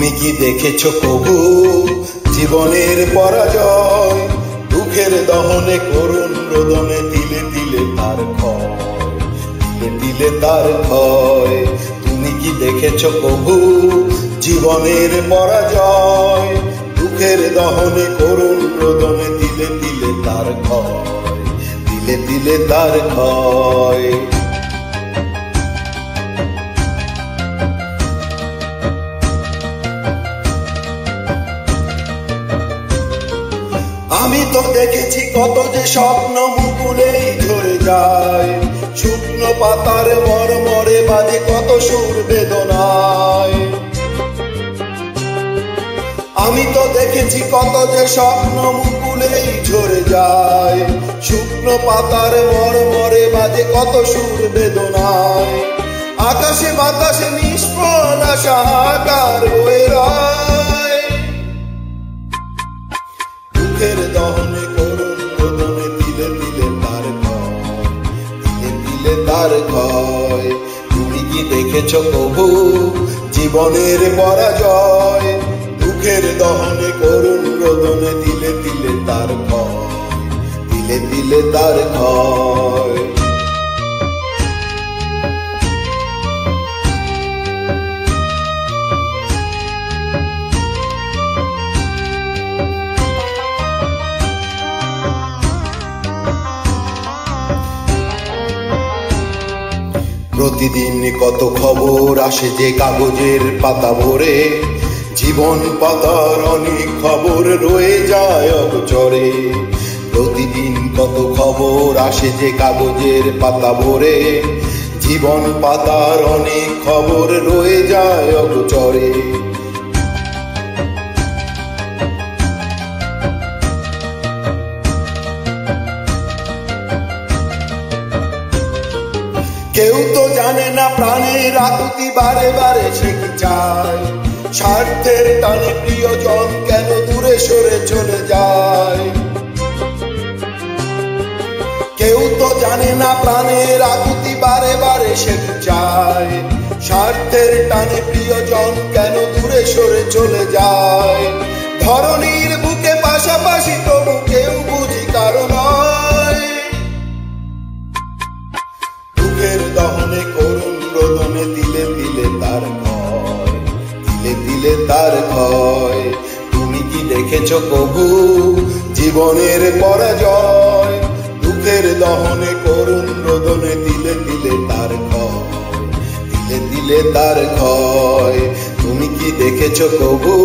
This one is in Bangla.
তুমি কি দেখেছো কবু জীবনের পরাজয়? দুঃখের দহনে করুণ রোদনে তিলে তিলে তার ক্ষয়, তিলে তিলে তার ক্ষয়। তুমি কি দেখেছো কবু জীবনের পরাজয়? দুঃখের দহনে করুণ রোদনে তিলে তিলে তার ক্ষয়, তিলে তিলে তার ক্ষয়। আমি তো দেখেছি কত যে স্বপ্ন মুকুলেই ঝরে যায়, শুকনো পাতার মরমরে বাজে কত সুর বেদনায়। আমি তো দেখেছি কত যে স্বপ্ন মুকুলেই ঝরে যায়, শুকনো পাতার মরমরে বাজে কত সুর বেদনায়। আকাশে বাতাসে নিষ্ফল আশাকার হয়ে রয়, দুঃখের দহনে করুণ রোদনে তিলে তিলে তার ক্ষয়, তিলে তিলে তার ক্ষয়। তুমি কি দেখেছো কবু জীবনের পরাজয়? দুঃখের দহনে করুণ রোদনে তিলে তিলে তার ক্ষয়, তিলে তিলে তার ক্ষয়। প্রতিদিন কত খবর আসে যে কাগজের পাতা ভরে, জীবন পাতার অনেক খবর রয়ে যায় অগোচরে। প্রতিদিন কত খবর আসে যে কাগজের পাতা ভরে, জীবন পাতার অনেক খবর রয়ে যায় অগোচরে। কেউ তো জানে না প্রাণের আকুতি বারে বারে সে কি চায়, স্বার্থের টানে প্রিয়জন কেন দূরে সরে চলে যায়। কেউ তো জানে না প্রাণের আকুতি বারে বারে সে কি চায়, স্বার্থের টানে প্রিয়জন কেন দূরে সরে চলে যায়। ধরনীর বুকে পাশাপাশি তবু কেউ বুঝি কারণ দুঃখের দহনে করুণ রোদনে তিলে তিলে তার ক্ষয়, তিলে তিলে তার ক্ষয়। তুমি কি দেখেছো কবু জীবনের পরাজয়? দুঃখের দহনে করুণ রোদনে তিলে তিলে তার ক্ষয়, তিলে তিলে তার ক্ষয়। তুমি কি দেখেছো কবু